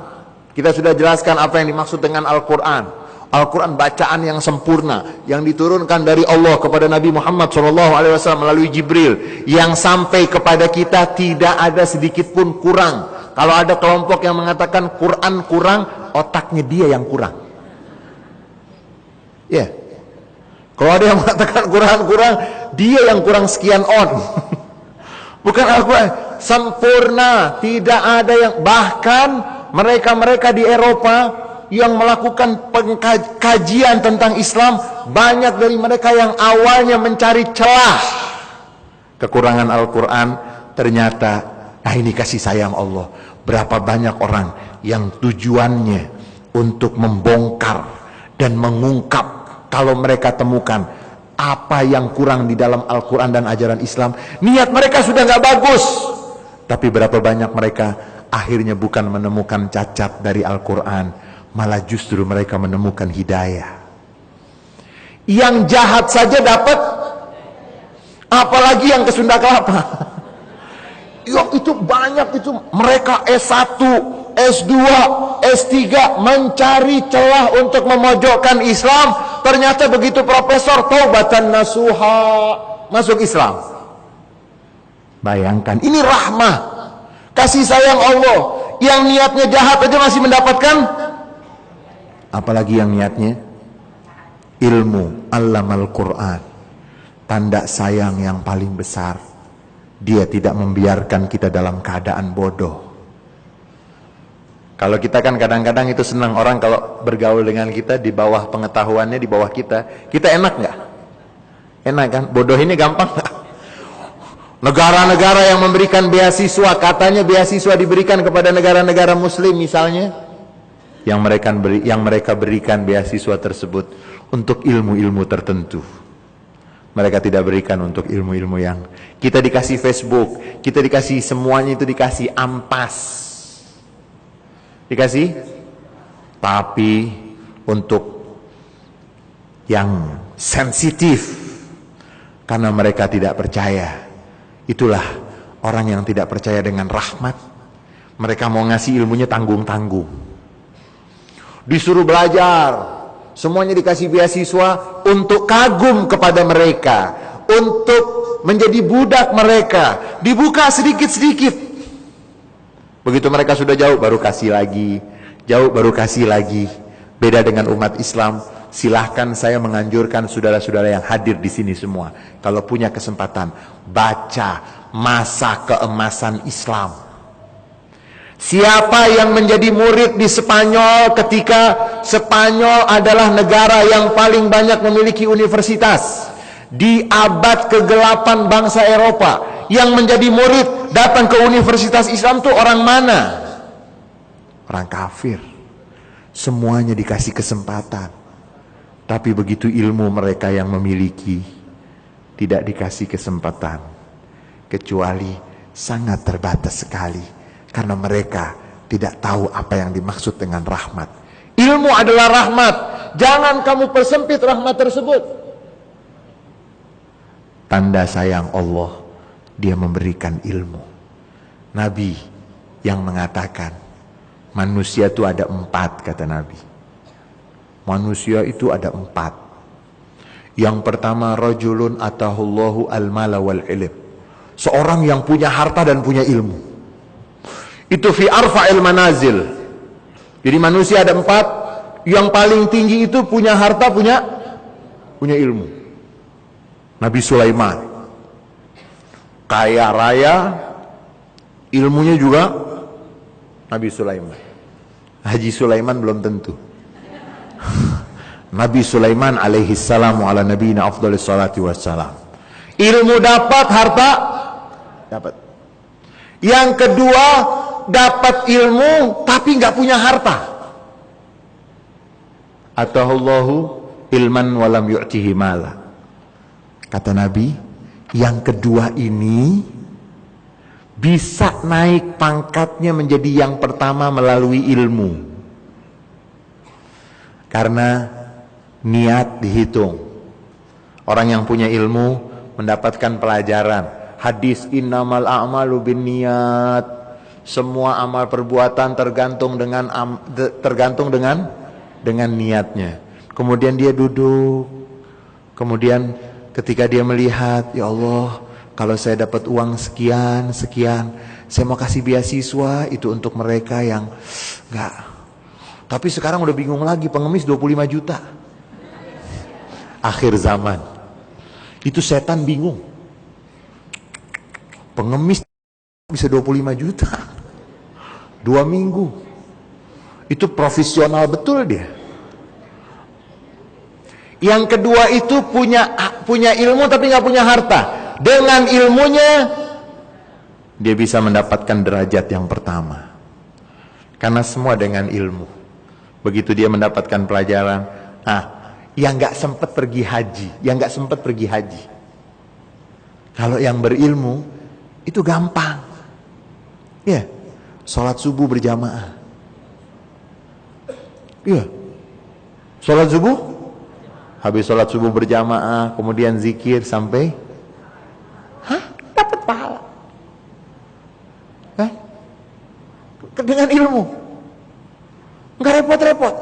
Kita sudah jelaskan apa yang dimaksud dengan Al-Quran. Al-Quran bacaan yang sempurna yang diturunkan dari Allah kepada Nabi Muhammad SAW melalui Jibril, yang sampai kepada kita tidak ada sedikit pun kurang. Kalau ada kelompok yang mengatakan Quran kurang, otaknya dia yang kurang. Ya, kalau ada yang mengatakan Quran kurang, dia yang kurang sekian on. Bukan Al-Quran sempurna, tidak ada yang, bahkan mereka-mereka di Eropa yang melakukan kajian tentang Islam, banyak dari mereka yang awalnya mencari celah kekurangan Al-Quran, ternyata, nah ini kasih sayang Allah. Berapa banyak orang yang tujuannya untuk membongkar dan mengungkap, kalau mereka temukan apa yang kurang di dalam Al-Quran dan ajaran Islam, niat mereka sudah gak bagus, tapi berapa banyak mereka akhirnya bukan menemukan cacat dari Al-Quran, malah justru mereka menemukan hidayah. Yang jahat saja dapat, apalagi yang ke Sunda Kelapa. Ya, itu banyak itu. Mereka S1, S2, S3 mencari celah untuk memojokkan Islam. Ternyata begitu profesor, taubatan nasuha, masuk Islam. Bayangkan, ini rahmah, kasih sayang Allah. Yang niatnya jahat aja masih mendapatkan, apalagi yang niatnya ilmu. Allamal Quran, tanda sayang yang paling besar. Dia tidak membiarkan kita dalam keadaan bodoh. Kalau kita kan kadang-kadang itu senang orang kalau bergaul dengan kita di bawah pengetahuannya, di bawah kita. Kita enak nggak? Enak kan? Bodoh ini gampang nggak? Negara-negara yang memberikan beasiswa, katanya beasiswa diberikan kepada negara-negara Muslim misalnya, yang mereka berikan beasiswa tersebut untuk ilmu-ilmu tertentu. Mereka tidak berikan untuk ilmu-ilmu yang kita dikasih Facebook, kita dikasih semuanya, itu dikasih ampas, dikasih. Tapi untuk yang sensitif, karena mereka tidak percaya. Itulah orang yang tidak percaya dengan rahmat. Mereka mau ngasih ilmunya tanggung-tanggung, disuruh belajar, semuanya dikasih beasiswa untuk kagum kepada mereka, untuk menjadi budak mereka, dibuka sedikit-sedikit. Begitu mereka sudah jauh, baru kasih lagi, jauh baru kasih lagi. Beda dengan umat Islam. Silahkan, saya menganjurkan saudara-saudara yang hadir di sini semua, kalau punya kesempatan, baca Masa Keemasan Islam. Siapa yang menjadi murid di Spanyol ketika Spanyol adalah negara yang paling banyak memiliki universitas di abad ke-8 bangsa Eropa? Yang menjadi murid datang ke universitas Islam tuh orang mana? Orang kafir. Semuanya dikasih kesempatan, tapi begitu ilmu mereka yang memiliki tidak dikasih kesempatan, kecuali sangat terbatas sekali, karena mereka tidak tahu apa yang dimaksud dengan rahmat. Ilmu adalah rahmat. Jangan kamu persempit rahmat tersebut. Tanda sayang Allah, Dia memberikan ilmu. Nabi yang mengatakan manusia itu ada 4, kata Nabi. Manusia itu ada 4. Yang pertama, rajulun atahullahu al-mala wal ilm. Seorang yang punya harta dan punya ilmu. Itu fi arfa'il manazil. Jadi manusia ada 4. Yang paling tinggi itu punya harta, punya ilmu. Nabi Sulaiman, kaya raya, ilmunya juga Nabi Sulaiman. Haji Sulaiman belum tentu. Nabi Sulaiman alaihi salam ala nabiyina afdhalis salati wassalam. Ilmu dapat, harta dapat. Yang kedua, dapat ilmu tapi nggak punya harta. Atahullahu ilman walam yu'tihi mala. Kata Nabi, yang kedua ini bisa naik pangkatnya menjadi yang pertama melalui ilmu. Karena niat dihitung. Orang yang punya ilmu mendapatkan pelajaran. Hadis innamal a'malu binniyat. Semua amal perbuatan tergantung dengan niatnya. Kemudian dia duduk. Kemudian ketika dia melihat, ya Allah, kalau saya dapat uang sekian, saya mau kasih beasiswa itu untuk mereka yang enggak. Tapi sekarang udah bingung lagi, pengemis 25 juta. Akhir zaman. Itu setan bingung. Pengemis bisa 25 juta. 2 minggu. Itu profesional betul dia. Yang kedua itu punya ilmu tapi nggak punya harta. Dengan ilmunya dia bisa mendapatkan derajat yang pertama. Karena semua dengan ilmu. Begitu dia mendapatkan pelajaran, yang nggak sempat pergi haji, kalau yang berilmu itu gampang, ya, sholat subuh berjamaah, ya, sholat subuh, habis sholat subuh berjamaah, kemudian zikir sampai, dapat pahala, dengan ilmu. Nggak repot-repot.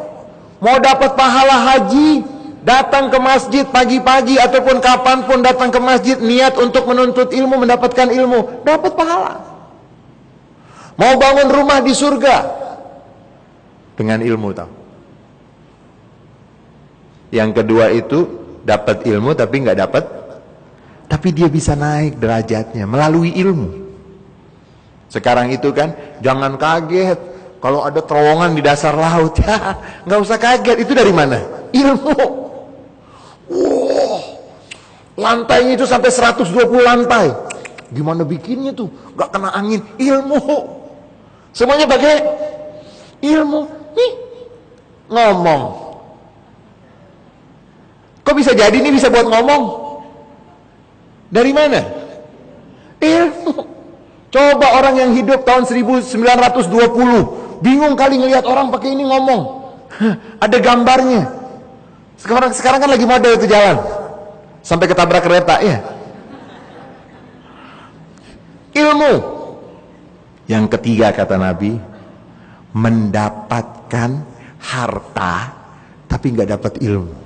Mau dapat pahala haji, datang ke masjid pagi-pagi ataupun kapanpun datang ke masjid, niat untuk menuntut ilmu, mendapatkan ilmu, dapat pahala. Mau bangun rumah di surga, dengan ilmu tahu. Yang kedua itu dapat ilmu tapi nggak dapat, tapi dia bisa naik derajatnya melalui ilmu. Sekarang itu kan, jangan kaget kalau ada terowongan di dasar laut, ya nggak usah kaget. Itu dari mana? Ilmu. Wow, lantainya itu sampai 120 lantai. Gimana bikinnya tuh? Nggak kena angin. Ilmu. Semuanya pakai ilmu. Nih, ngomong. Kok bisa jadi ini bisa buat ngomong? Dari mana? Ilmu. Coba orang yang hidup tahun 1920 bingung kali ngelihat orang pakai ini ngomong. Ada gambarnya. Sekarang kan lagi model itu jalan. Sampai ketabrak kereta, ya. Ilmu. Yang ketiga kata Nabi, mendapatkan harta tapi nggak dapat ilmu.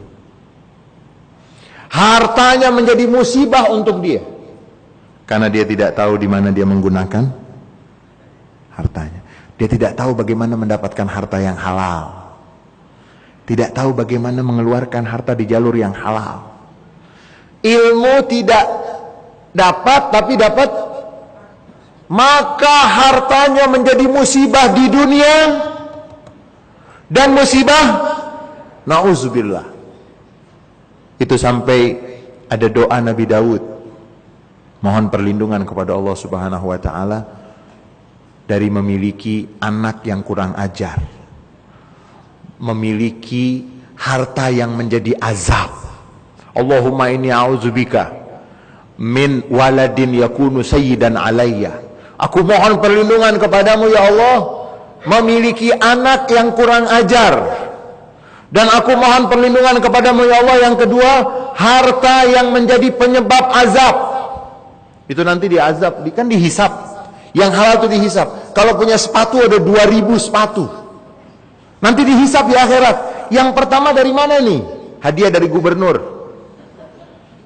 Hartanya menjadi musibah untuk dia. Karena dia tidak tahu di mana dia menggunakan hartanya. Dia tidak tahu bagaimana mendapatkan harta yang halal. Tidak tahu bagaimana mengeluarkan harta di jalur yang halal. Ilmu tidak dapat tapi dapat maka hartanya menjadi musibah di dunia dan musibah na'udzubillah. Itu sampai ada doa Nabi Daud mohon perlindungan kepada Allah Subhanahu wa taala dari memiliki anak yang kurang ajar, memiliki harta yang menjadi azab. Allahumma inni a'udzubika min waladin yakunu sayyidan alayya. Aku mohon perlindungan kepadamu ya Allah memiliki anak yang kurang ajar. Dan aku mohon perlindungan kepadamu ya Allah yang kedua, harta yang menjadi penyebab azab. Itu nanti diazab, kan dihisap. Yang halal itu dihisap. Kalau punya sepatu ada 2000 sepatu. Nanti dihisap di akhirat. Yang pertama dari mana nih? Hadiah dari gubernur.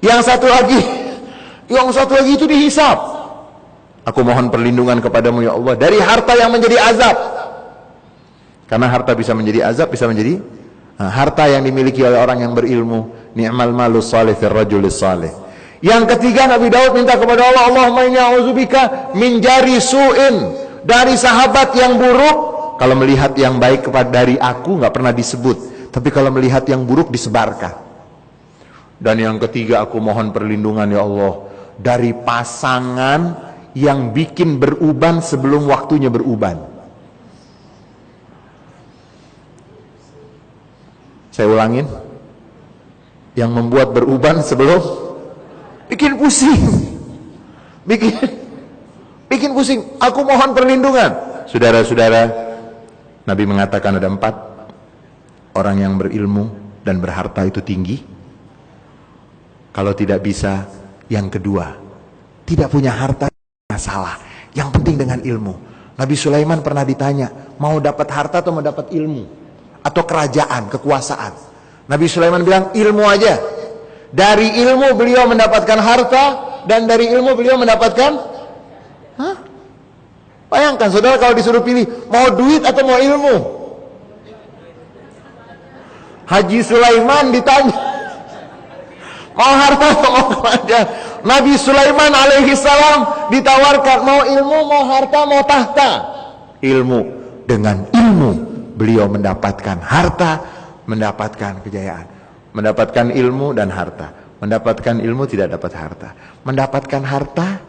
Yang satu lagi itu dihisap. Aku mohon perlindungan kepadamu ya Allah dari harta yang menjadi azab. Karena harta bisa menjadi azab, bisa menjadi harta yang dimiliki oleh orang yang berilmu. Ni'mal malus salih fir rajulis salih. Yang ketiga Nabi Daud minta kepada Allah, Allahumma inni a'udzubika min jari su'in, dari sahabat yang buruk. Kalau melihat yang baik kepada dari aku nggak pernah disebut, tapi kalau melihat yang buruk disebarkan. Dan yang ketiga aku mohon perlindungan ya Allah dari pasangan yang bikin beruban sebelum waktunya beruban. Saya ulangin, yang membuat beruban sebelum bikin pusing, bikin pusing. Aku mohon perlindungan. Saudara-saudara, Nabi mengatakan ada 4 orang yang berilmu dan berharta itu tinggi. Kalau tidak bisa, yang kedua, tidak punya harta masalah. Yang penting dengan ilmu. Nabi Sulaiman pernah ditanya, mau dapat harta atau mau dapat ilmu? Atau kerajaan, kekuasaan? Nabi Sulaiman bilang, ilmu aja. Dari ilmu beliau mendapatkan harta, dan dari ilmu beliau mendapatkan bayangkan saudara kalau disuruh pilih, mau duit atau mau ilmu? Haji Sulaiman ditanya, mau harta atau mau kerajaan? Nabi Sulaiman alaihi salam ditawarkan, mau ilmu, mau harta, mau tahta? Ilmu. Dengan ilmu beliau mendapatkan harta, mendapatkan kejayaan. Mendapatkan ilmu dan harta. Mendapatkan ilmu tidak dapat harta. Mendapatkan harta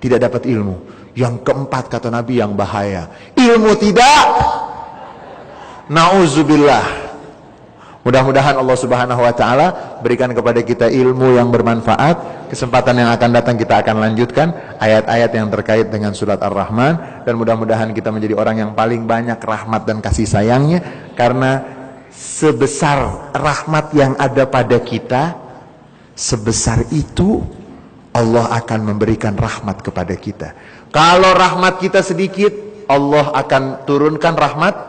tidak dapat ilmu. Yang keempat kata Nabi yang bahaya, ilmu tidak. Nauzubillah. Mudah-mudahan Allah Subhanahu wa taala berikan kepada kita ilmu yang bermanfaat. Kesempatan yang akan datang kita akan lanjutkan ayat-ayat yang terkait dengan surat Ar-Rahman, dan mudah-mudahan kita menjadi orang yang paling banyak rahmat dan kasih sayangnya, karena sebesar rahmat yang ada pada kita, sebesar itu Allah akan memberikan rahmat kepada kita. Kalau rahmat kita sedikit, Allah akan turunkan rahmat.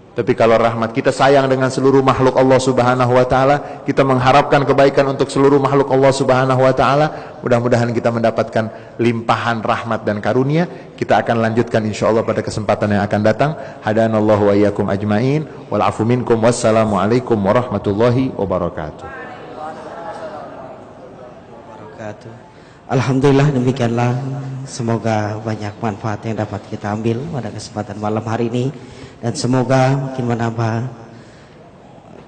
Tapi kalau rahmat kita sayang dengan seluruh makhluk Allah Subhanahu wa taala, kita mengharapkan kebaikan untuk seluruh makhluk Allah Subhanahu wa taala, mudah-mudahan kita mendapatkan limpahan rahmat dan karunia. Kita akan lanjutkan insyaallah pada kesempatan yang akan datang. Hadanallahu wa iyyakum ajmain. Wal afu minkum. Wassalamu alaikum warahmatullahi wabarakatuh. Alhamdulillah, demikianlah. Semoga banyak manfaat yang dapat kita ambil pada kesempatan malam hari ini, dan semoga makin menambah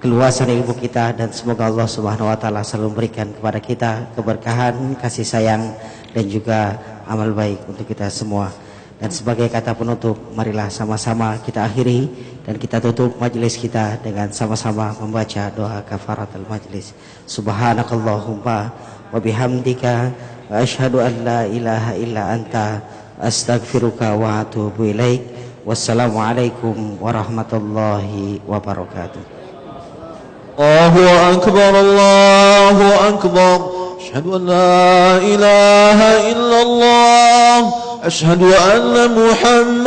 keluasan ilmu kita, dan semoga Allah Subhanahu wa taala selalu memberikan kepada kita keberkahan, kasih sayang, dan juga amal baik untuk kita semua. Dan sebagai kata penutup, marilah sama-sama kita akhiri dan kita tutup majelis kita dengan sama-sama membaca doa kafaratul majlis. Subhanakallahumma wa bihamdika wa asyhadu an la ilaha illa anta astaghfiruka wa atubu ilaik. Wassalamualaikum warahmatullahi wabarakatuh. Allahu akbar, Allahu akbar. Asyhadu an la ilaha illallah. Asyhadu anna Muhammad